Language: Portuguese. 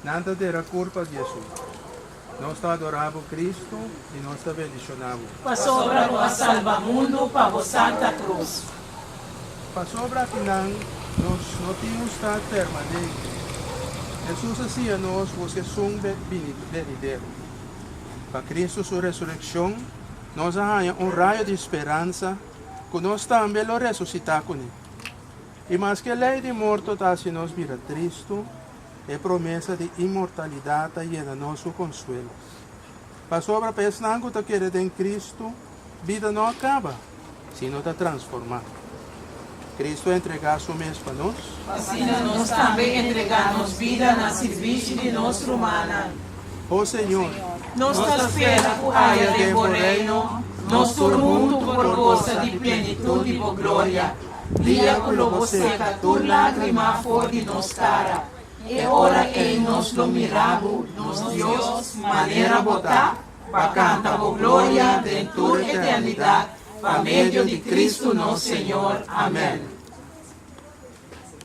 Nada terá culpa de Jesus. Nós adoramos Cristo e nós bendicionamos. Passou para o salva-mundo para a Santa Cruz. Passou para que nós não tínhamos estado permanente. Jesus assim a nós, vocês são venideiros. Para Cristo, sua ressurreição, nós arranhamos um raio de esperança que nós também lo ressuscitar com ele. E mais que a lei de morto está se nós vira Cristo, é promessa de imortalidade e é nosso consuelo. Para sobra pensando que querer em Cristo, vida não acaba, sino está transformada. Cristo entregar seu mês para nós. Assim nós também entregamos vida na serviço de nossa humana. Ó Senhor, Nossa espera por área do reino, nosso mundo por goza de plenitude e glória. Dia com você que tu lágrima for de nos cara. É hora em nós lo mirabo, nos Deus, maneira botar, para cantar a glória de tua eternidade, para meio de Cristo nosso Senhor. Amém.